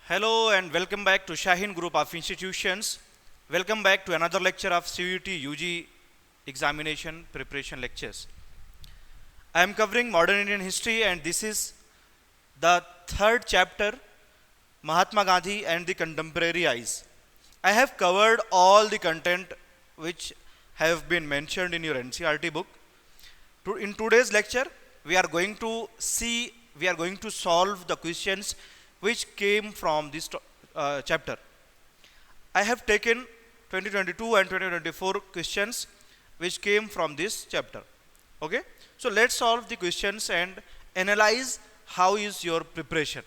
Hello and welcome back to Shaheen Group of Institutions. Welcome back to another lecture of CUT UG examination preparation lectures. I am covering modern Indian history and this is the third chapter, Mahatma Gandhi and the Contemporary Eyes. I have covered all the content which have been mentioned in your NCERT book. In today's lecture, we are going to solve the questions which came from this chapter. I have taken 2022 and 2024 questions which came from this chapter. Okay, so let's solve the questions and analyze how is your preparation.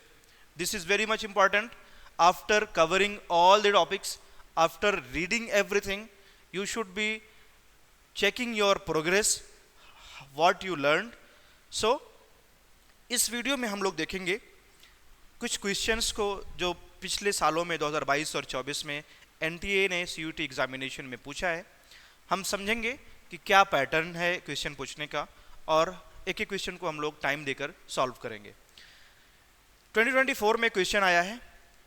This is very much important. After covering all the topics, after reading everything, you should be checking your progress, what you learned. So इस video में हम लोग देखेंगे कुछ questions को जो पिछले सालों में 2022 और 24 में एनटीए ने सीयूटी एग्जामिनेशन में पूछा है. हम समझेंगे कि क्या पैटर्न है क्वेश्चन पूछने का और एक एक क्वेश्चन को हम लोग टाइम देकर सॉल्व करेंगे. 2024 में क्वेश्चन आया है,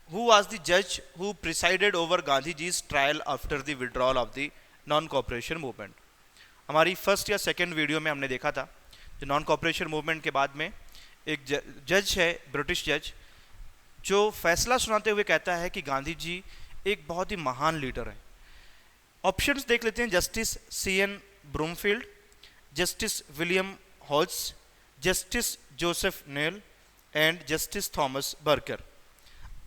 हु वाज द जज who presided over Gandhi ji's trial after the withdrawal of the non cooperation movement. हमारी फर्स्ट या सेकेंड वीडियो में हमने देखा था कि नॉन कॉपरेशन मूवमेंट के बाद में एक जज है, ब्रिटिश जज, जो फैसला सुनाते हुए कहता है कि गांधी जी एक बहुत ही महान लीडर हैं. ऑप्शंस देख लेते हैं. Justice CN Broomfield, justice William Halls, justice Joseph Nell and justice Thomas Barker.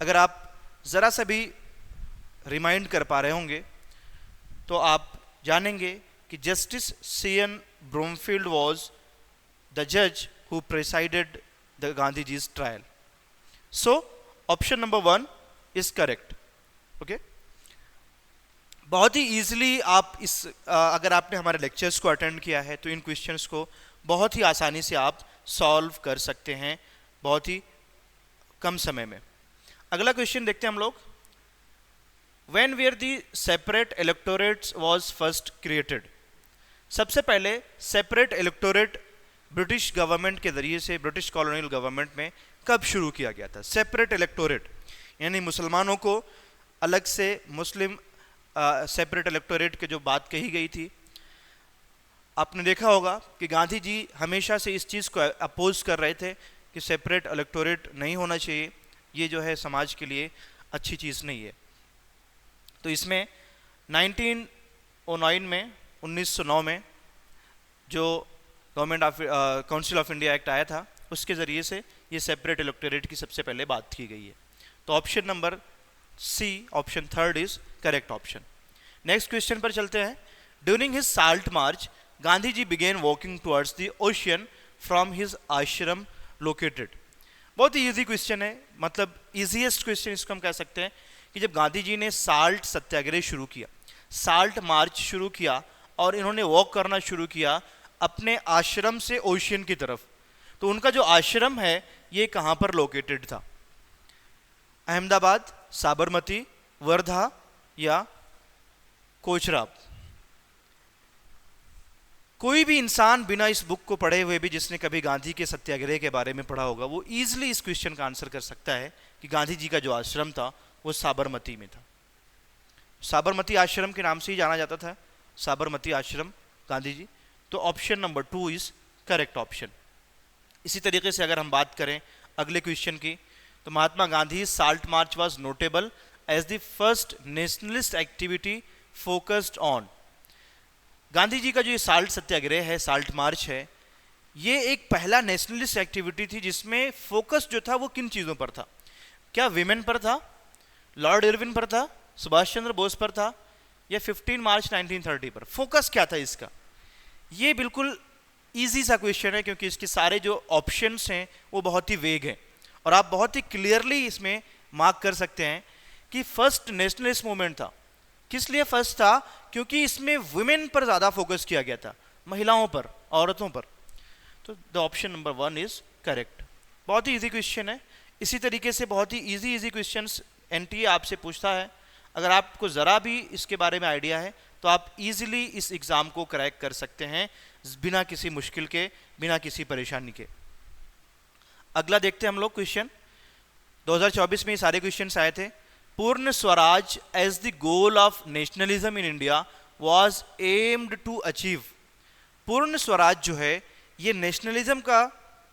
अगर आप ज़रा सा भी रिमाइंड कर पा रहे होंगे तो आप जानेंगे कि justice CN Broomfield was the जज who presided the Gandhi Ji's trial. So option number 1 is correct. Okay. बहुत ही easily आप इस अगर आपने हमारे लेक्चर्स को अटेंड किया है तो इन क्वेश्चंस को बहुत ही आसानी से आप सॉल्व कर सकते हैं बहुत ही कम समय में. अगला क्वेश्चन देखते हैं हम लोग. When were the separate electorates was first created? सबसे पहले सेपरेट इलेक्टोरेट ब्रिटिश गवर्नमेंट के जरिए से ब्रिटिश कॉलोनियल गवर्नमेंट में कब शुरू किया गया था. सेपरेट इलेक्टोरेट यानी मुसलमानों को अलग से मुस्लिम सेपरेट इलेक्टोरेट की जो बात कही गई थी. आपने देखा होगा कि गांधी जी हमेशा से इस चीज़ को अपोज कर रहे थे कि सेपरेट इलेक्टोरेट नहीं होना चाहिए, ये जो है समाज के लिए अच्छी चीज़ नहीं है. तो इसमें 1909 में जो government of council of India act आया था उसके ज़रिए से ये सेपरेट इलेक्टोरेट की सबसे पहले बात की गई है. तो option number C, option third is correct option. Next question पर चलते हैं. During his salt march Gandhi ji began walking towards the ocean from his ashram located. बहुत ही ईजी क्वेश्चन है, मतलब ईजीएस्ट क्वेश्चन इसको हम कह सकते हैं कि जब गांधी जी ने साल्ट सत्याग्रह शुरू किया, साल्ट मार्च शुरू किया और इन्होंने वॉक करना शुरू किया अपने आश्रम से ओशियन की तरफ, तो उनका जो आश्रम है ये कहाँ पर लोकेटेड था? अहमदाबाद, साबरमती, वर्धा या कोचराब. कोई भी इंसान बिना इस बुक को पढ़े हुए भी जिसने कभी गांधी के सत्याग्रह के बारे में पढ़ा होगा वो ईजिली इस क्वेश्चन का आंसर कर सकता है कि गांधी जी का जो आश्रम था वो साबरमती में था. साबरमती आश्रम के नाम से ही जाना जाता था, साबरमती आश्रम गांधी जी. तो option number 2 is correct option. इसी तरीके से अगर हम बात करें अगले क्वेश्चन की, तो Mahatma Gandhi salt march was notable as the first nationalist activity focused on. Gandhi ji का जो ये साल्ट सत्याग्रह है, साल्ट मार्च है, ये एक पहला नेशनलिस्ट एक्टिविटी थी जिसमें फोकस जो था वो किन चीज़ों पर था? क्या विमेन पर था, लॉर्ड इरविन पर था, सुभाष चंद्र बोस पर था, या 15 मार्च 1930 पर? फोकस क्या था इसका? ये बिल्कुल इजी सा क्वेश्चन है क्योंकि इसके सारे जो ऑप्शंस हैं वो बहुत ही वेग हैं और आप बहुत ही क्लियरली इसमें मार्क कर सकते हैं कि फर्स्ट नेशनलिस्ट मूवमेंट था. किस लिए फर्स्ट था? क्योंकि इसमें वुमेन पर ज़्यादा फोकस किया गया था, महिलाओं पर, औरतों पर. तो the option number 1 is correct. बहुत ही ईजी क्वेश्चन है. इसी तरीके से बहुत ही ईजी क्वेश्चंस एनटीए आपसे पूछता है. अगर आपको ज़रा भी इसके बारे में आइडिया है तो आप इजीली इस एग्ज़ाम को क्रैक कर सकते हैं बिना किसी मुश्किल के, बिना किसी परेशानी के. अगला देखते हैं हम लोग क्वेश्चन. 2024 में ये सारे क्वेश्चंस आए थे। Purna Swaraj as the goal of nationalism in India was aimed to achieve. Purna Swaraj जो है ये नेशनलिज्म का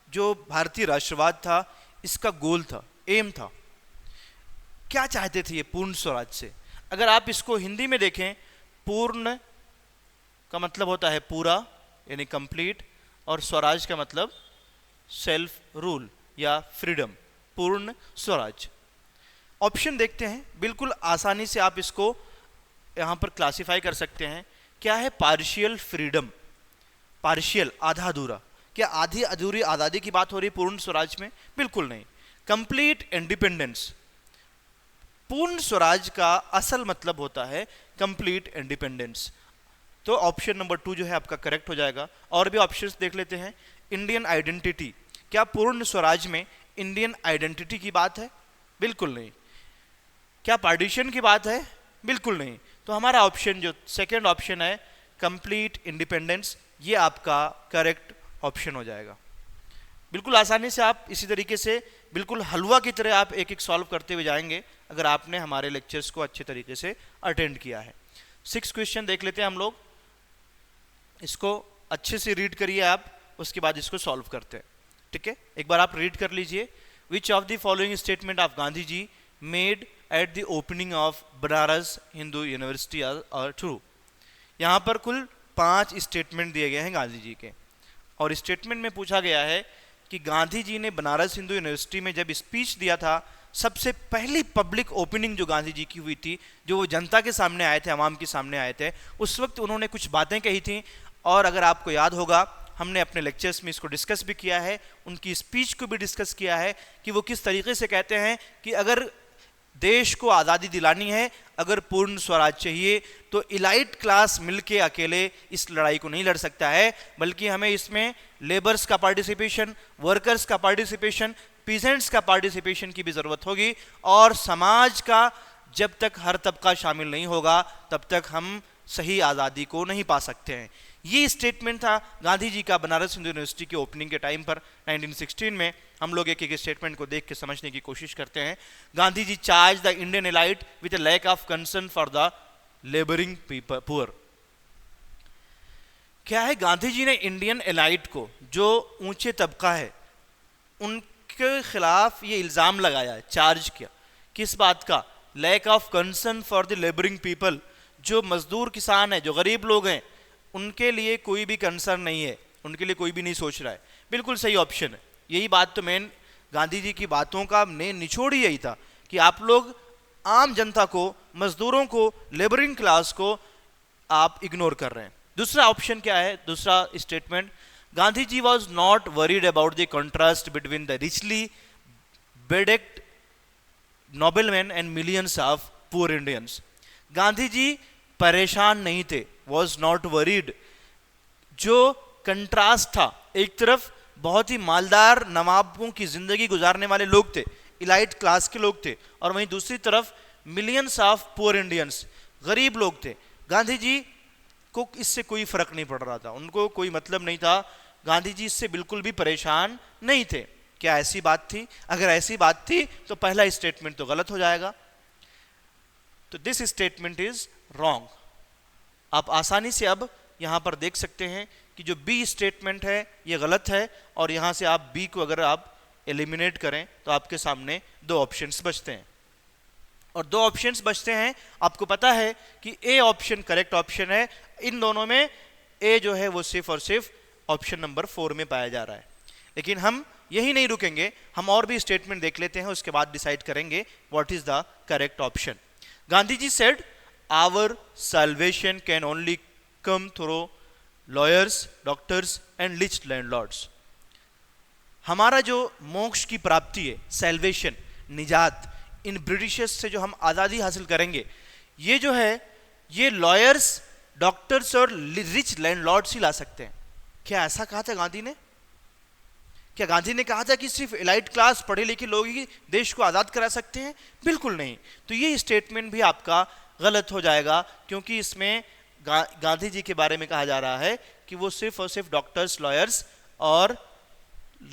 जो भारतीय राष्ट्रवाद था इसका गोल था, एम था। क्या चाहते थे ये पूर्ण स्वराज से? अगर आप इसको हिंदी में देखें, पूर्ण का मतलब होता है पूरा यानी कंप्लीट, और स्वराज का मतलब सेल्फ रूल या फ्रीडम, पूर्ण स्वराज। ऑप्शन देखते हैं, बिल्कुल आसानी से आप इसको यहां पर क्लासिफाई कर सकते हैं। क्या है? पार्शियल फ्रीडम, पार्शियल आधा अधूरा। क्या आधी अधूरी आज़ादी की बात हो रही पूर्ण स्वराज में? बिल्कुल नहीं। कंप्लीट इंडिपेंडेंस, पूर्ण स्वराज का असल मतलब होता है कंप्लीट इंडिपेंडेंस। तो ऑप्शन नंबर 2 जो है आपका करेक्ट हो जाएगा। और भी ऑप्शंस देख लेते हैं। इंडियन आइडेंटिटी, क्या पूर्ण स्वराज में इंडियन आइडेंटिटी की बात है? बिल्कुल नहीं। क्या पार्टीशन की बात है? बिल्कुल नहीं। तो हमारा ऑप्शन जो सेकंड ऑप्शन है कंप्लीट इंडिपेंडेंस, ये आपका करेक्ट ऑप्शन हो जाएगा। बिल्कुल आसानी से आप इसी तरीके से बिल्कुल हलवा की तरह आप एक एक सॉल्व करते हुए जाएंगे अगर आपने हमारे लेक्चर्स को अच्छे तरीके से अटेंड किया है। 6 क्वेश्चन देख लेते हैं हम लोग, इसको अच्छे से रीड करिए आप, उसके बाद इसको सॉल्व करते हैं। ठीक है, एक बार आप रीड कर लीजिए। Which of the following statement of Gandhi ji made at the opening of Banaras Hindu university are true. यहाँ पर कुल 5 स्टेटमेंट दिए गए हैं गांधी जी के, और स्टेटमेंट में पूछा गया है कि गांधी जी ने बनारस हिंदू यूनिवर्सिटी में जब स्पीच दिया था, सबसे पहली पब्लिक ओपनिंग जो गांधी जी की हुई थी, जो वो जनता के सामने आए थे, आवाम के सामने आए थे, उस वक्त उन्होंने कुछ बातें कही थी। और अगर आपको याद होगा, हमने अपने लेक्चर्स में इसको डिस्कस भी किया है, उनकी स्पीच को भी डिस्कस किया है कि वो किस तरीके से कहते हैं कि अगर देश को आज़ादी दिलानी है, अगर पूर्ण स्वराज चाहिए, तो इलाइट क्लास मिलके अकेले इस लड़ाई को नहीं लड़ सकता है, बल्कि हमें इसमें लेबर्स का पार्टिसिपेशन, वर्कर्स का पार्टिसिपेशन, पीजेंट्स का पार्टिसिपेशन की भी ज़रूरत होगी। और समाज का जब तक हर तबका शामिल नहीं होगा, तब तक हम सही आज़ादी को नहीं पा सकते हैं। ये स्टेटमेंट था गांधी जी का बनारस हिंदू यूनिवर्सिटी के ओपनिंग के टाइम पर 1916 में। हम लोग एक एक स्टेटमेंट को देख के समझने की कोशिश करते हैं। Gandhi ji charge the Indian elite with a lack of concern for the labouring people poor. क्या है? गांधी जी ने इंडियन एलाइट को, जो ऊंचे तबका है, उनके खिलाफ ये इल्जाम लगाया, चार्ज किया। किस बात का? Lack of concern for the labouring people. जो मजदूर किसान है, जो गरीब लोग हैं, उनके लिए कोई भी कंसर्न नहीं है, उनके लिए कोई भी नहीं सोच रहा है। बिल्कुल सही ऑप्शन है। यही बात तो मेन गांधी जी की बातों का निचोड़ ही यही था कि आप लोग आम जनता को, मजदूरों को, लेबरिंग क्लास को आप इग्नोर कर रहे हैं। दूसरा ऑप्शन क्या है? दूसरा statement, Gandhi ji was not worried about the contrast between the richly bedecked nobleman and millions of poor Indians. Gandhi ji परेशान नहीं थे, वॉज नॉट वरीड। जो कंट्रास्ट था, एक तरफ बहुत ही मालदार नवाबों की जिंदगी गुजारने वाले लोग थे, इलाइट क्लास के लोग थे, और वहीं दूसरी तरफ मिलियंस ऑफ पुअर इंडियंस, गरीब लोग थे। गांधी जी को इससे कोई फर्क नहीं पड़ रहा था, उनको कोई मतलब नहीं था, गांधी जी इससे बिल्कुल भी परेशान नहीं थे। क्या ऐसी बात थी? अगर ऐसी बात थी तो पहला स्टेटमेंट तो गलत हो जाएगा। तो दिस स्टेटमेंट इज रॉन्ग। आप आसानी से अब यहां पर देख सकते हैं कि जो बी स्टेटमेंट है ये गलत है, और यहां से आप बी को अगर आप एलिमिनेट करें तो आपके सामने 2 ऑप्शंस बचते हैं, और 2 ऑप्शंस बचते हैं। आपको पता है कि ए ऑप्शन करेक्ट ऑप्शन है। इन दोनों में ए जो है वो सिर्फ और सिर्फ ऑप्शन नंबर 4 में पाया जा रहा है। लेकिन हम यही नहीं रुकेंगे, हम और भी स्टेटमेंट देख लेते हैं, उसके बाद डिसाइड करेंगे what is the correct option. Gandhi ji said our salvation can only come through lawyers, doctors and rich landlords। हमारा जो मोक्ष की प्राप्ति है, सैल्वेशन, निजात, इन ब्रिटिशर्स से जो हम आज़ादी हासिल करेंगे, ये जो है ये लॉयर्स, डॉक्टर्स और रिच लैंडलॉर्ड्स ही ला सकते हैं। क्या ऐसा कहा था गांधी ने? क्या गांधी ने कहा था कि सिर्फ एलाइट क्लास, पढ़े लिखे लोग ही देश को आज़ाद करा सकते हैं? बिल्कुल नहीं। तो ये स्टेटमेंट भी आपका गलत हो जाएगा, क्योंकि इसमें गांधी जी के बारे में कहा जा रहा है कि वो सिर्फ और सिर्फ डॉक्टर्स, लॉयर्स और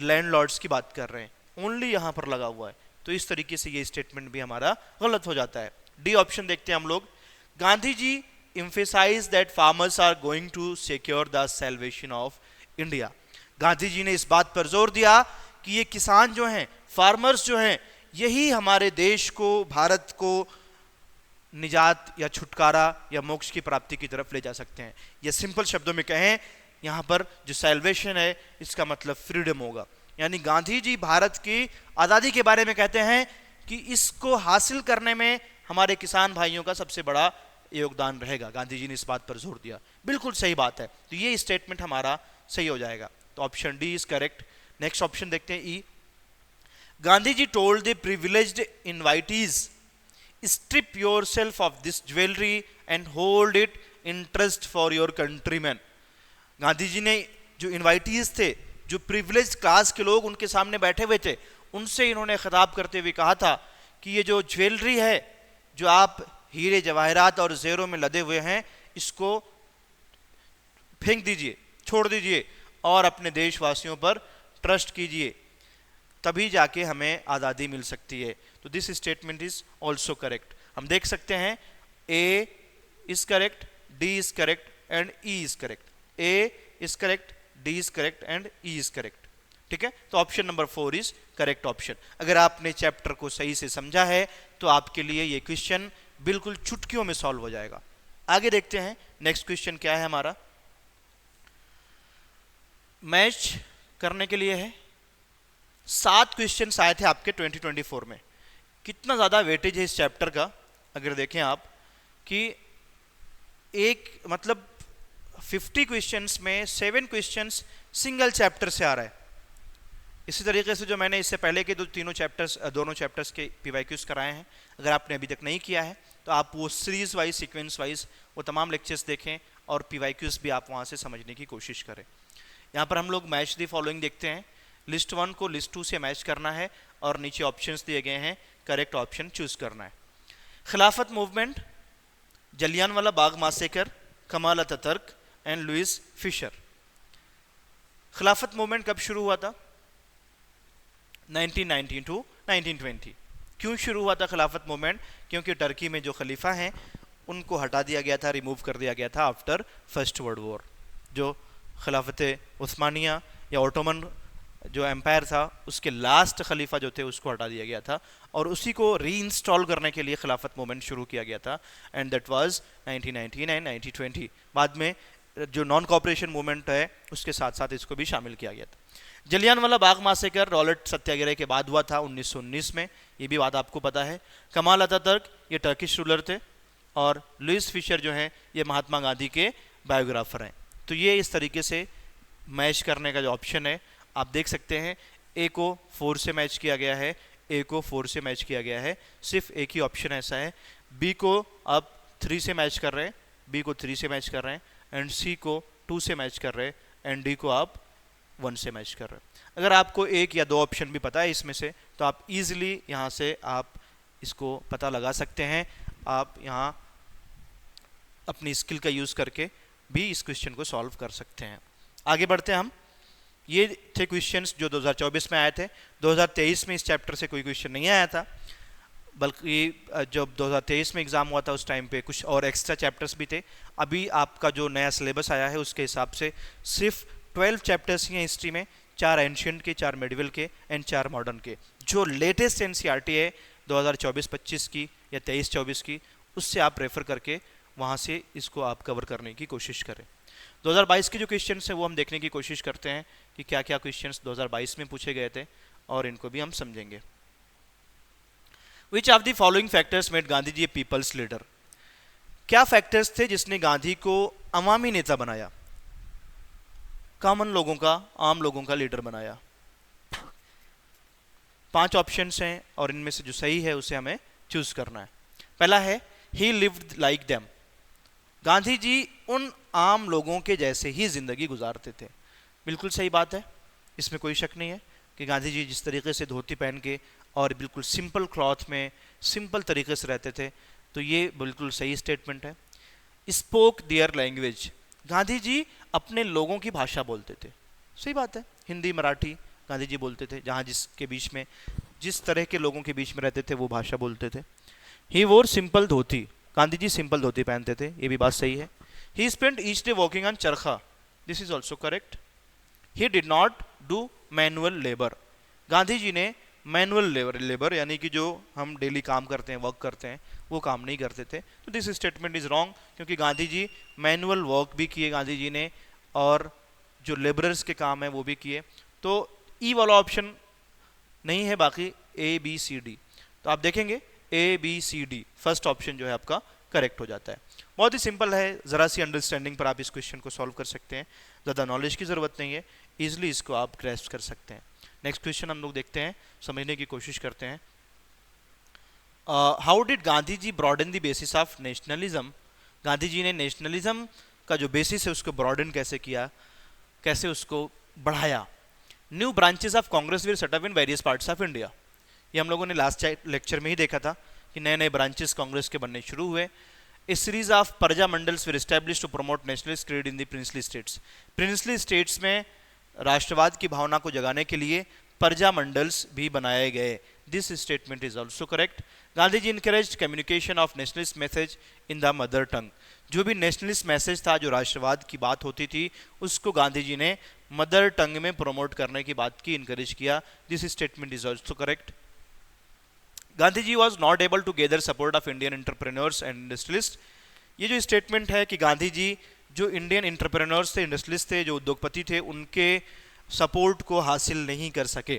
लैंडलॉर्ड्स की बात कर रहे हैं, ओनली यहां पर लगा हुआ है। तो इस तरीके से ये स्टेटमेंट भी हमारा गलत हो जाता है। डी ऑप्शन देखते हैं हम लोग। Gandhi ji emphasize that farmers are going to secure the salvation of India। Gandhi ji ने इस बात पर जोर दिया कि ये किसान जो हैं, फार्मर्स जो हैं, यही हमारे देश को, भारत को निजात या छुटकारा या मोक्ष की प्राप्ति की तरफ ले जा सकते हैं। ये सिंपल शब्दों में कहें, यहाँ पर जो सैल्वेशन है इसका मतलब फ्रीडम होगा। यानी गांधी जी भारत की आज़ादी के बारे में कहते हैं कि इसको हासिल करने में हमारे किसान भाइयों का सबसे बड़ा योगदान रहेगा। गांधी जी ने इस बात पर जोर दिया, बिल्कुल सही बात है। तो ये स्टेटमेंट हमारा सही हो जाएगा, तो option D is correct. Next option देखते हैं, E. Gandhi ji told the privileged invitees strip yourself of this jewellery and hold it in trust for your countryman. Gandhi ji ने जो इनवाइटीज थे, जो प्रिविलेज क्लास के लोग उनके सामने बैठे हुए थे, उनसे इन्होंने खिताब करते हुए कहा था कि ये जो ज्वेलरी है, जो आप हीरे जवाहरात और जेरों में लदे हुए हैं, इसको फेंक दीजिए, छोड़ दीजिए और अपने देशवासियों पर ट्रस्ट कीजिए, तभी जाके हमें आज़ादी मिल सकती है। तो this statement is also correct. हम देख सकते हैं A is correct, D is correct and E is correct. A is correct, D is correct and E is correct. ठीक है, तो option number 4 is correct option. अगर आपने चैप्टर को सही से समझा है तो आपके लिए ये क्वेश्चन बिल्कुल चुटकियों में सॉल्व हो जाएगा। आगे देखते हैं नेक्स्ट क्वेश्चन क्या है हमारा। मैच करने के लिए है 7 क्वेश्चन आए थे आपके 2024 में। कितना ज़्यादा वेटेज है इस चैप्टर का, अगर देखें आप कि एक मतलब 50 क्वेश्चंस में 7 क्वेश्चंस सिंगल चैप्टर से आ रहा है। इसी तरीके से जो मैंने इससे पहले के दोनों चैप्टर्स के पीवाईक्यूज कराए हैं, अगर आपने अभी तक नहीं किया है तो आप वो सीरीज वाइज, सीक्वेंस वाइज वो तमाम लेक्चर्स देखें और पीवाईक्यूज भी आप वहाँ से समझने की कोशिश करें। यहाँ पर हम लोग मैच दी फॉलोइंग देखते हैं। लिस्ट 1 को लिस्ट 2 से मैच करना है और नीचे ऑप्शंस दिए गए हैं, करेक्ट ऑप्शन चूज करना है। खिलाफत movement, Jallianwala Bagh massacre, Kemal Ataturk and Lewis Fisher. खिलाफत मूवमेंट कब शुरू हुआ था? 1919 टू 1920। क्यों शुरू हुआ था खिलाफत मूवमेंट? क्योंकि टर्की में जो खलीफा हैं उनको हटा दिया गया था, रिमूव कर दिया गया था आफ्टर फर्स्ट वर्ल्ड वॉर। जो खिलाफत उस्मानिया या ओटोमन जो एम्पायर था उसके लास्ट खलीफा जो थे उसको हटा दिया गया था और उसी को री इंस्टॉल करने के लिए खिलाफत मूवमेंट शुरू किया गया था, एंड दैट वाज 1919 एंड 1920। बाद में जो नॉन कॉपरेशन मूवमेंट है उसके साथ साथ इसको भी शामिल किया गया था। जलियांवाला बाग मैसेकर रॉलेट सत्याग्रह के बाद हुआ था 1919 में, ये भी बात आपको पता है। कमाल अतातुर्क ये टर्किश रूलर थे और लुईस फिशर जो हैं ये महात्मा गांधी के बायोग्राफर हैं। तो ये इस तरीके से मैच करने का जो ऑप्शन है आप देख सकते हैं, ए को 4 से मैच किया गया है, ए को 4 से मैच किया गया है, सिर्फ एक ही ऑप्शन ऐसा है। बी को आप 3 से मैच कर रहे हैं, बी को 3 से मैच कर रहे हैं, एंड सी को 2 से मैच कर रहे हैं, एंड डी को आप 1 से मैच कर रहे हैं। अगर आपको एक या 2 ऑप्शन भी पता है इसमें से तो आप इजीली यहाँ से आप इसको पता लगा सकते हैं। आप यहाँ अपनी स्किल का यूज़ करके भी इस क्वेश्चन को सॉल्व कर सकते हैं। आगे बढ़ते हैं हम। ये थे क्वेश्चंस जो 2024 में आए थे। 2023 में इस चैप्टर से कोई क्वेश्चन नहीं आया था, बल्कि जब 2023 में एग्ज़ाम हुआ था उस टाइम पे कुछ और एक्स्ट्रा चैप्टर्स भी थे। अभी आपका जो नया सिलेबस आया है उसके हिसाब से सिर्फ 12 चैप्टर्स ही हैं हिस्ट्री में, 4 एंशियंट के, 4 मेडिवल के एंड 4 मॉडर्न के। जो लेटेस्ट एनसीईआरटी है 2024-25 की या 23-24 की, उससे आप रेफ़र करके वहाँ से इसको आप कवर करने की कोशिश करें। 2022 के जो क्वेश्चंस हैं वो हम देखने की कोशिश करते हैं कि क्या क्या क्वेश्चंस 2022 में पूछे गए थे और इनको भी हम समझेंगे। Which of the following factors made Gandhi ji a people's leader? क्या फैक्टर्स थे जिसने गांधी को अवामी नेता बनाया, कॉमन लोगों का, आम लोगों का लीडर बनाया? 5 ऑप्शंस हैं और इनमें से जो सही है उसे हमें चूज करना है। पहला है he lived like them. Gandhi ji उन आम लोगों के जैसे ही जिंदगी गुजारते थे। बिल्कुल सही बात है, इसमें कोई शक नहीं है कि गांधी जी जिस तरीके से धोती पहन के और बिल्कुल सिंपल क्लॉथ में सिंपल तरीके से रहते थे, तो ये बिल्कुल सही स्टेटमेंट है। Spoke their language. Gandhi ji अपने लोगों की भाषा बोलते थे। सही बात है, हिंदी मराठी गांधी जी बोलते थे, जहाँ जिसके बीच में जिस तरह के लोगों के बीच में रहते थे वो भाषा बोलते थे। He wore simple dhoti, Gandhi ji simple dhoti पहनते थे, ये भी बात सही है। He spend each day walking on charkha, this is also correct. He did not do manual labour, Gandhi ji ने मैनुअल लेबर यानी कि जो हम डेली काम करते हैं, वर्क करते हैं, वो काम नहीं करते थे। तो दिस स्टेटमेंट इज रॉन्ग, क्योंकि गांधी जी मैनुअल वर्क भी किए गांधी जी ने, और जो लेबरर्स के काम है वो भी किए। तो ई वाला ऑप्शन नहीं है, बाकी ए बी सी डी। तो आप देखेंगे A B C D first option जो है आपका करेक्ट हो जाता है। बहुत ही सिंपल है, ज़रा सी अंडरस्टैंडिंग पर आप इस क्वेश्चन को सॉल्व कर सकते हैं, ज़्यादा नॉलेज की ज़रूरत नहीं है, ईजिली इसको आप ग्रैस्प कर सकते हैं। नेक्स्ट क्वेश्चन हम लोग देखते हैं, समझने की कोशिश करते हैं। How did Gandhi ji broaden the basis of nationalism, Gandhi ji ने नेशनलिज्म का जो बेसिस है उसको ब्रॉडन कैसे किया, कैसे उसको बढ़ाया। New branches of Congress will set up in various parts of India, ये हम लोगों ने लास्ट लेक्चर में ही देखा था कि नए नए ब्रांचेस कांग्रेस के बनने शुरू हुए। ए series of praja mandals were establish to promote nationalist creed in the princely states, princely states में राष्ट्रवाद की भावना को जगाने के लिए प्रजा मंडल्स भी बनाए गए। This statement is also correct. Gandhi ji encourage communication of nationalist message in the mother tongue, जो भी नेशनलिस्ट मैसेज था, जो राष्ट्रवाद की बात होती थी, उसको गांधी जी ने मदर टंग में प्रमोट करने की बात की, इनकरेज किया। This statement is also correct. Gandhi ji was not able to gather support of Indian entrepreneurs and industrialist, ये जो स्टेटमेंट है कि गांधी जी जो इंडियन एंटरप्रेन्योर्स थे, इंडस्ट्रियलिस्ट थे, जो उद्योगपति थे, उनके सपोर्ट को हासिल नहीं कर सके।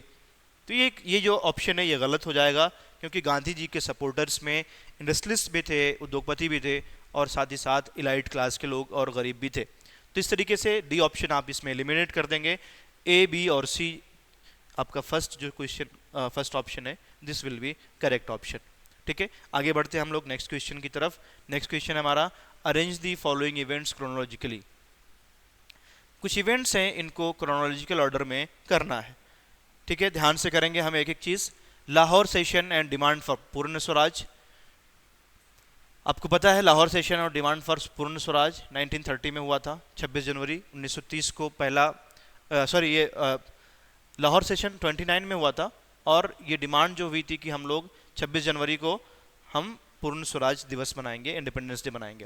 तो ये जो ऑप्शन है ये गलत हो जाएगा, क्योंकि गांधी जी के सपोर्टर्स में इंडस्ट्रियलिस्ट भी थे, उद्योगपति भी थे, और साथ ही साथ इलाइट क्लास के लोग और गरीब भी थे। तो इस तरीके से डी ऑप्शन आप इसमें एलिमिनेट कर देंगे। ए बी और सी आपका फर्स्ट जो क्वेश्चन फर्स्ट ऑप्शन है, this will be correct option. ठीक है, आगे बढ़ते हैं हम लोग नेक्स्ट क्वेश्चन की तरफ। नेक्स्ट क्वेश्चन है हमारा, arrange the following events chronologically. कुछ इवेंट्स हैं, इनको क्रोनोलॉजिकल ऑर्डर में करना है। ठीक है, ध्यान से करेंगे हम एक एक चीज। Lahore session and demand for पूर्ण स्वराज, आपको पता है लाहौर सेशन और डिमांड फॉर पूर्ण स्वराज 1930 में हुआ था। 26 जनवरी 1930 को पहला लाहौर सेशन 29 में हुआ था, और ये डिमांड जो हुई थी कि हम लोग 26 जनवरी को हम पूर्ण स्वराज दिवस मनाएंगे, इंडिपेंडेंस डे मनाएंगे।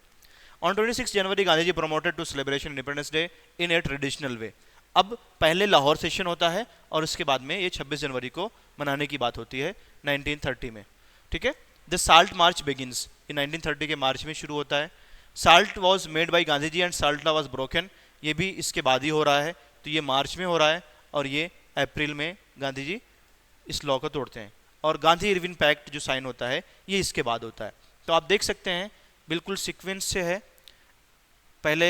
On 26 January Gandhi ji promoted to celebration independence day in a traditional way. अब पहले लाहौर सेशन होता है और उसके बाद में ये 26 जनवरी को मनाने की बात होती है 1930 में। ठीक है, द साल्ट मार्च बिगिंस, ये 1930 के मार्च में शुरू होता है। Salt was made by Gandhi ji and salt law was broken, ये भी इसके बाद ही हो रहा है। तो ये मार्च में हो रहा है और ये अप्रैल में गांधी जी इस लॉ को तोड़ते हैं, और गांधी इरविन पैक्ट जो साइन होता है ये इसके बाद होता है। तो आप देख सकते हैं बिल्कुल सीक्वेंस से है, पहले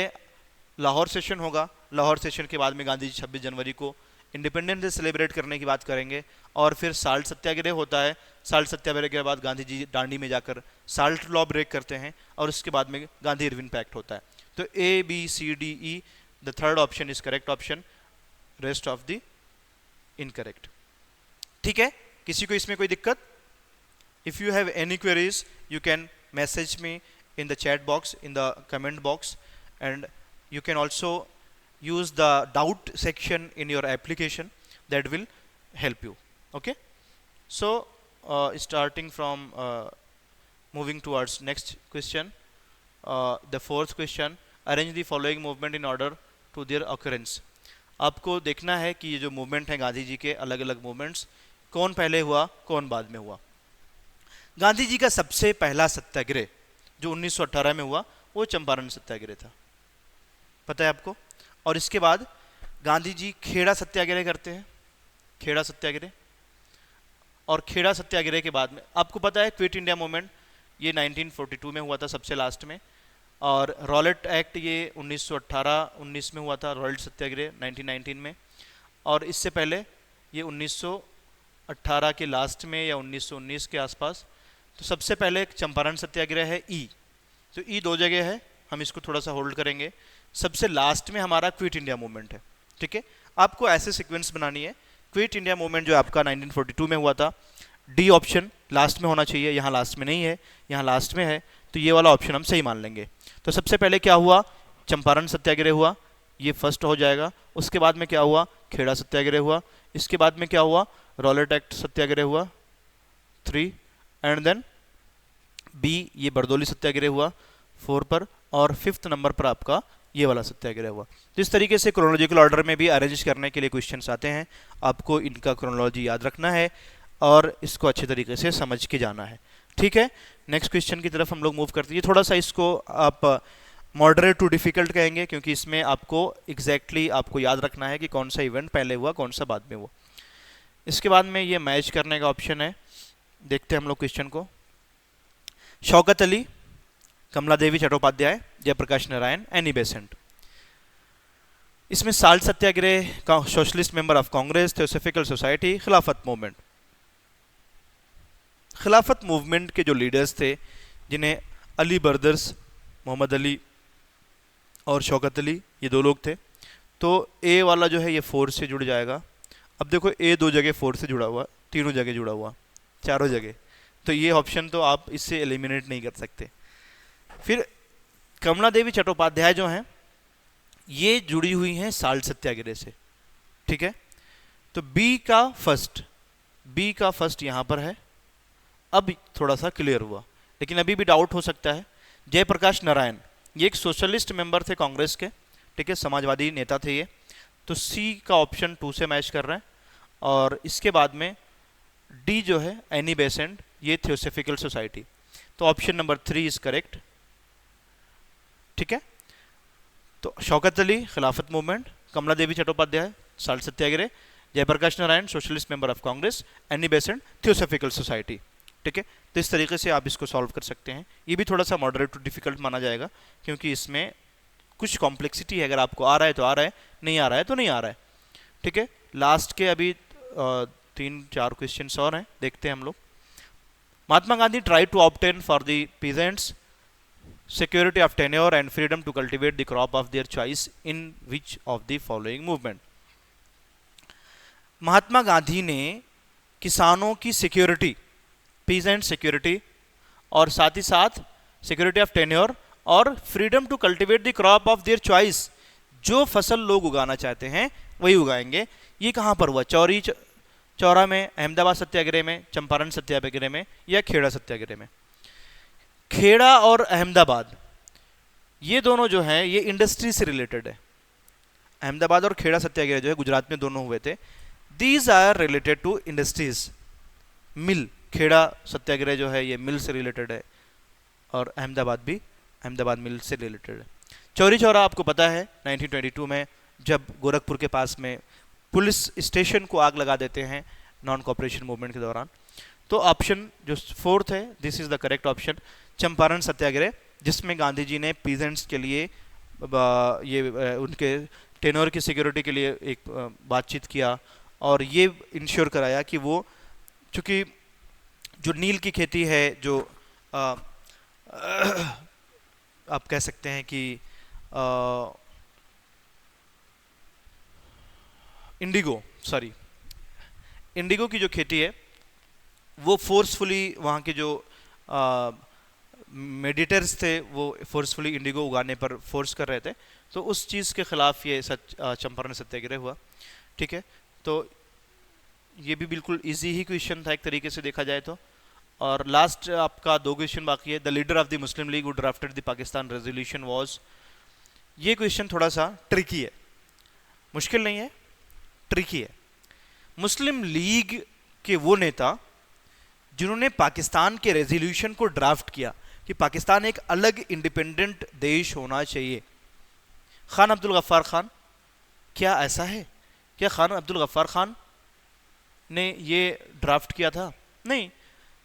लाहौर सेशन होगा, लाहौर सेशन के बाद में गांधी जी 26 जनवरी को इंडिपेंडेंस डे सेलिब्रेट करने की बात करेंगे, और फिर साल्ट सत्याग्रह होता है। साल्ट सत्याग्रह के बाद गांधी जी दांडी में जाकर साल्ट लॉ ब्रेक करते हैं, और उसके बाद में गांधी इरविन पैक्ट होता है। तो A B C D E, the third option is correct option, rest of the incorrect. ठीक है, किसी को इसमें कोई दिक्कत? If you have any queries you can message me in the chat box, in the comment box, and you can also use the doubt section in your application, that will help you. Okay, so starting from moving towards next question, the fourth question, arrange the following movement in order to their occurrence। आपको देखना है कि ये जो movement है गांधी जी के, अलग अलग मूवमेंट्स, कौन पहले हुआ कौन बाद में हुआ। गांधी जी का सबसे पहला सत्याग्रह जो 1918 में हुआ वो चंपारण सत्याग्रह था, पता है आपको। और इसके बाद गांधी जी खेड़ा सत्याग्रह करते हैं, खेड़ा सत्याग्रह, और खेड़ा सत्याग्रह के बाद में आपको पता है क्विट इंडिया मूवमेंट, ये 1942 में हुआ था सबसे लास्ट में, और रॉलेट एक्ट ये 1918-19 में हुआ था, रॉलेट सत्याग्रह 1919 में, और इससे पहले ये 1918 के लास्ट में या 1919 के आसपास। तो सबसे पहले चंपारण सत्याग्रह है ई, तो ई दो जगह है, हम इसको थोड़ा सा होल्ड करेंगे। सबसे लास्ट में हमारा क्विट इंडिया मूवमेंट है। ठीक है, आपको ऐसे सीक्वेंस बनानी है। क्विट इंडिया मूवमेंट जो आपका 1942 में हुआ था, डी ऑप्शन लास्ट में होना चाहिए, यहाँ लास्ट में नहीं है, यहाँ लास्ट में है, तो ये वाला ऑप्शन हम सही मान लेंगे। तो सबसे पहले क्या हुआ, चंपारण सत्याग्रह हुआ, ये फर्स्ट हो जाएगा। उसके बाद में क्या हुआ, खेड़ा सत्याग्रह हुआ। इसके बाद में क्या हुआ, रॉलेट एक्ट सत्याग्रह हुआ, 3 एंड देन बी ये बरदौली सत्याग्रह हुआ 4 पर, और 5th नंबर पर आपका ये वाला सत्याग्रह हुआ। तो इस तरीके से क्रोनोलॉजिकल ऑर्डर में भी अरेंज करने के लिए क्वेश्चंस आते हैं, आपको इनका क्रोनोलॉजी याद रखना है और इसको अच्छे तरीके से समझ के जाना है। ठीक है, नेक्स्ट क्वेश्चन की तरफ हम लोग मूव करते हैं। थोड़ा सा इसको आप मॉडरेट टू डिफिकल्ट कहेंगे, क्योंकि इसमें आपको एग्जैक्टली आपको याद रखना है कि कौन सा इवेंट पहले हुआ कौन सा बाद में हुआ। इसके बाद में ये मैच करने का ऑप्शन है। देखते हैं हम लोग क्वेश्चन को। शौकत अली, कमला देवी चट्टोपाध्याय, जयप्रकाश नारायण, एनी बेसेंट। इसमें salt Satyagraha, socialist member of Congress, theosophical society, खिलाफत मूवमेंट। खिलाफत मूवमेंट के जो लीडर्स थे, जिन्हें अली ब्रदर्स, मोहम्मद अली और शौकत अली, ये 2 लोग थे। तो ए वाला जो है ये 4 से जुड़ जाएगा। अब देखो ए 2 जगह 4 से जुड़ा हुआ, तीनों जगह जुड़ा हुआ, चारों जगह, तो ये ऑप्शन तो आप इससे एलिमिनेट नहीं कर सकते। फिर कमला देवी चट्टोपाध्याय जो हैं ये जुड़ी हुई हैं साल्ट सत्याग्रह से। ठीक है, तो बी का फर्स्ट यहां पर है। अब थोड़ा सा क्लियर हुआ, लेकिन अभी भी डाउट हो सकता है। जयप्रकाश नारायण ये एक सोशलिस्ट मेंबर थे कांग्रेस के, ठीक है, समाजवादी नेता थे ये। तो सी का ऑप्शन 2 से मैच कर रहा है। और इसके बाद में डी जो है एनी बेसेंट, ये थियोसॉफिकल सोसाइटी। तो ऑप्शन नंबर 3 इज करेक्ट। ठीक है, तो Shaukat Ali Khilafat movement, Kamala Devi Chattopadhyay salt satyagraha, Jayaprakash Narayan socialist member of Congress, Annie Besant theosophical society. ठीक है, तो इस तरीके से आप इसको सॉल्व कर सकते हैं। ये भी थोड़ा सा मॉडरेट टू डिफिकल्ट माना जाएगा, क्योंकि इसमें कुछ कॉम्प्लेक्सिटी है। अगर आपको आ रहा है तो आ रहा है, नहीं आ रहा है तो नहीं आ रहा है। ठीक है, लास्ट के अभी 3-4 क्वेश्चन और हैं, देखते हैं हम लोग। Mahatma Gandhi try to obtain for the peasants security of tenure and freedom to cultivate the crop of their choice in which of the following movement। Mahatma Gandhi ने किसानों की सिक्योरिटी, पीजेंट सिक्योरिटी, और साथ ही साथ सिक्योरिटी ऑफ टेन्योर और freedom to cultivate the crop of their choice, जो फसल लोग उगाना चाहते हैं वही उगाएंगे। ये कहाँ पर हुआ? चौरी चौरा में, अहमदाबाद सत्याग्रह में, चंपारण सत्याग्रह में, या खेड़ा सत्याग्रह में? खेड़ा और अहमदाबाद ये दोनों जो हैं ये इंडस्ट्री से रिलेटेड है। अहमदाबाद और खेड़ा सत्याग्रह जो है गुजरात में दोनों हुए थे। These are related to industries, mill. Kheda Satyagraha जो है ये मिल से रिलेटेड है, और अहमदाबाद भी अहमदाबाद मिल से रिलेटेड है। चौरी चौरा आपको पता है 1922 में जब गोरखपुर के पास में पुलिस स्टेशन को आग लगा देते हैं नॉन कॉपरेशन मूवमेंट के दौरान। तो ऑप्शन जो 4th है, this is the correct option, Champaran Satyagraha, जिसमें गांधी जी ने पीजेंट्स के लिए ये उनके टेनोर की सिक्योरिटी के लिए एक बातचीत किया, और ये इंश्योर कराया कि वो, चूँकि जो नील की खेती है, जो आप कह सकते हैं कि इंडिगो की जो खेती है वो फोर्सफुली, वहाँ के जो मेडिटर्स थे वो फोर्सफुली इंडिगो उगाने पर फोर्स कर रहे थे। तो उस चीज़ के खिलाफ ये चंपारण सत्याग्रह हुआ। ठीक है, तो ये भी बिल्कुल इजी ही क्वेश्चन था एक तरीके से देखा जाए तो। और लास्ट आपका 2 क्वेश्चन बाकी है। The leader of the Muslim league who drafted the Pakistan resolution was. ये क्वेश्चन थोड़ा सा ट्रिकी है, मुश्किल नहीं है, ट्रिकी है। मुस्लिम लीग के वो नेता जिन्होंने पाकिस्तान के रेजोल्यूशन को ड्राफ्ट किया कि पाकिस्तान एक अलग इंडिपेंडेंट देश होना चाहिए, खान अब्दुल गफ्फार खान। क्या ऐसा है? क्या खान अब्दुल गफ्फार खान ने ये ड्राफ्ट किया था? नहीं,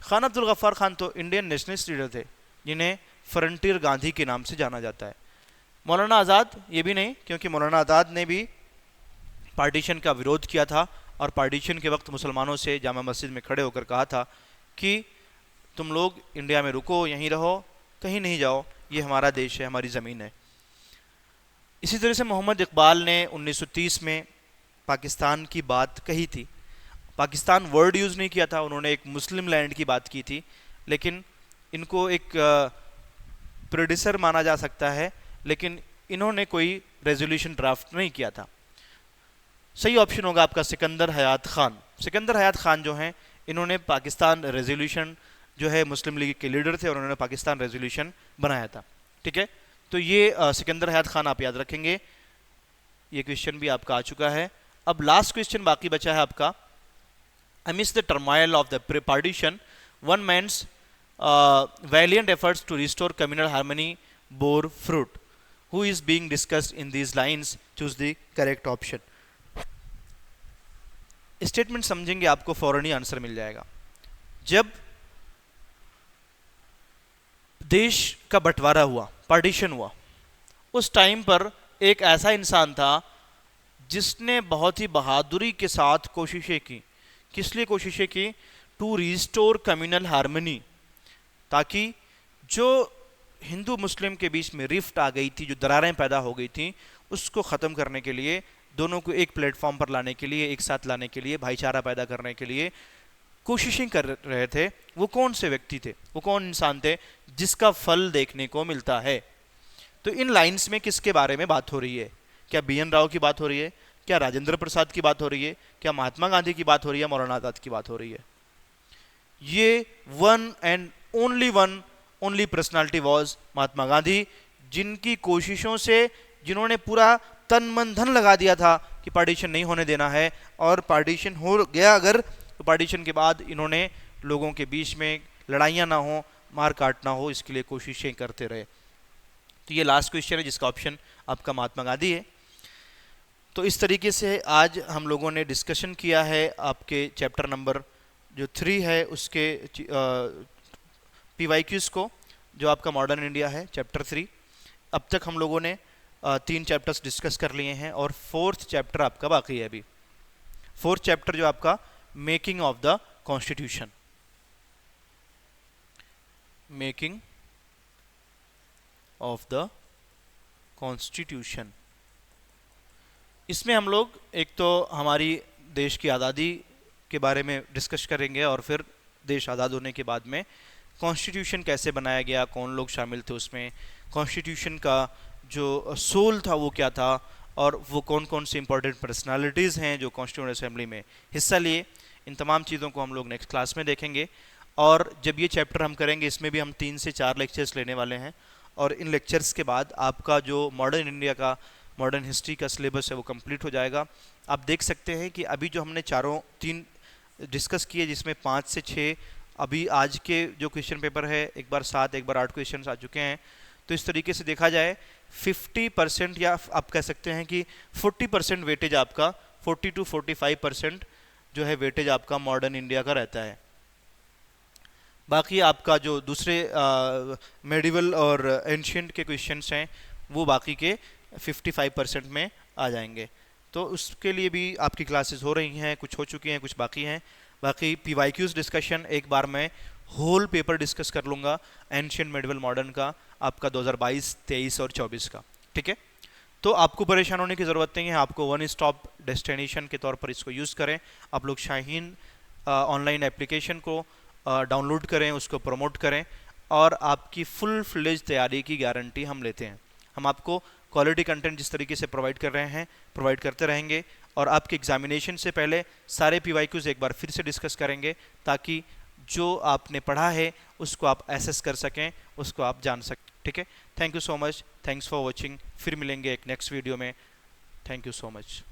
खान अब्दुल गफ्फार खान तो इंडियन नेशनलिस्ट लीडर थे, जिन्हें फ्रंटियर गांधी के नाम से जाना जाता है। मौलाना आज़ाद ये भी नहीं, क्योंकि मौलाना आज़ाद ने भी पार्टीशन का विरोध किया था, और पार्टीशन के वक्त मुसलमानों से जामा मस्जिद में खड़े होकर कहा था कि तुम लोग इंडिया में रुको, यहीं रहो, कहीं नहीं जाओ, ये हमारा देश है, हमारी ज़मीन है। इसी तरह से मोहम्मद इकबाल ने 1930 में पाकिस्तान की बात कही थी। पाकिस्तान वर्ड यूज़ नहीं किया था, उन्होंने एक मुस्लिम लैंड की बात की थी, लेकिन इनको एक प्रोड्यूसर माना जा सकता है, लेकिन इन्होंने कोई रेजोल्यूशन ड्राफ्ट नहीं किया था। सही ऑप्शन होगा आपका सिकंदर हयात खान। सिकंदर हयात खान जो हैं इन्होंने पाकिस्तान रेजोल्यूशन जो है, मुस्लिम लीग के लीडर थे और उन्होंने पाकिस्तान रेजोल्यूशन बनाया था। ठीक है, तो ये सिकंदर हयात खान आप याद रखेंगे, ये क्वेश्चन भी आपका आ चुका है। अब लास्ट क्वेश्चन बाकी बचा है आपका, amidst the turmoil of the partition, one man's valiant efforts to restore communal harmony bore fruit. Who is being discussed in these lines? Choose the correct option. Statement समझेंगे आपको फौरन ही आंसर मिल जाएगा। जब देश का बंटवारा हुआ, पार्टीशन हुआ, उस टाइम पर एक ऐसा इंसान था जिसने बहुत ही बहादुरी के साथ कोशिशें की। किस लिए कोशिशें की? टू रिस्टोर कम्युनल हार्मनी, ताकि जो हिंदू मुस्लिम के बीच में रिफ्ट आ गई थी, जो दरारें पैदा हो गई थी, उसको ख़त्म करने के लिए, दोनों को एक प्लेटफॉर्म पर लाने के लिए, एक साथ लाने के लिए, भाईचारा पैदा करने के लिए कोशिशें कर रहे थे। वो कौन से व्यक्ति थे, वो कौन इंसान थे जिसका फल देखने को मिलता है? तो इन लाइंस में किसके बारे में बात हो रही है? क्या BN राव की बात हो रही है? क्या राजेंद्र प्रसाद की बात हो रही है? क्या महात्मा गांधी की बात हो रही है? मौलाना आजाद की बात हो रही है? ये one and only personality was Mahatma Gandhi, जिनकी कोशिशों से, जिन्होंने पूरा तन मन धन लगा दिया था कि पार्टीशन नहीं होने देना है, और पार्टीशन हो गया अगर, तो पार्टीशन के बाद इन्होंने लोगों के बीच में लड़ाइयाँ ना हो, मार काट ना हो, इसके लिए कोशिशें करते रहे। तो ये लास्ट क्वेश्चन है जिसका ऑप्शन आपका महात्मा गांधी है। तो इस तरीके से आज हम लोगों ने डिस्कशन किया है आपके चैप्टर नंबर जो 3 है उसके PYQs को, जो आपका मॉडर्न इंडिया है चैप्टर 3। अब तक हम लोगों ने 3 चैप्टर्स डिस्कस कर लिए हैं और 4th चैप्टर आपका बाकी है अभी। 4th चैप्टर जो आपका making of the constitution, making of the constitution, इसमें हम लोग एक तो हमारी देश की आज़ादी के बारे में डिस्कस करेंगे और फिर देश आज़ाद होने के बाद में कॉन्स्टिट्यूशन कैसे बनाया गया, कौन लोग शामिल थे उसमें, कॉन्स्टिट्यूशन का जो सोल था वो क्या था, और वो कौन कौन सी इंपॉर्टेंट पर्सनालिटीज़ हैं जो कॉन्स्टिट्यूएंट असेंबली में हिस्सा लिए। इन तमाम चीज़ों को हम लोग नेक्स्ट क्लास में देखेंगे। और जब ये चैप्टर हम करेंगे, इसमें भी हम 3 से 4 लेक्चर्स लेने वाले हैं, और इन लेक्चर्स के बाद आपका जो मॉडर्न इंडिया का, मॉडर्न हिस्ट्री का सिलेबस है वो कंप्लीट हो जाएगा। आप देख सकते हैं कि अभी जो हमने 3 डिस्कस किए, जिसमें 5 से 6 अभी आज के जो क्वेश्चन पेपर है, एक बार 7 एक बार 8 क्वेश्चन आ चुके हैं। तो इस तरीके से देखा जाए 50% या आप कह सकते हैं कि 40% वेटेज आपका, 40 to 45% जो है वेटेज आपका मॉडर्न इंडिया का रहता है। बाकी आपका जो दूसरे मेडिवल और एंशियंट के क्वेश्चंस हैं वो बाकी के 55% में आ जाएंगे। तो उसके लिए भी आपकी क्लासेस हो रही हैं, कुछ हो चुकी हैं, कुछ बाकी हैं। बाकी PYQs डिस्कशन एक बार मैं होल पेपर डिस्कस कर लूँगा एंशियंट मेडिवल मॉडर्न का, आपका 2022, 23 और 24 का। ठीक है, तो आपको परेशान होने की ज़रूरत नहीं है, आपको वन स्टॉप डेस्टिनेशन के तौर पर इसको यूज़ करें। आप लोग शाहीन ऑनलाइन एप्लीकेशन को डाउनलोड करें, उसको प्रमोट करें, और आपकी फुल फ्लेज तैयारी की गारंटी हम लेते हैं। हम आपको क्वालिटी कंटेंट जिस तरीके से प्रोवाइड कर रहे हैं, प्रोवाइड करते रहेंगे, और आपके एग्जामिनेशन से पहले सारे PYQs एक बार फिर से डिस्कस करेंगे, ताकि जो आपने पढ़ा है उसको आप एसेस कर सकें, उसको आप जान सकें। ठीक है, thank you so much, thanks for watching. फिर मिलेंगे एक नेक्स्ट वीडियो में। Thank you so much.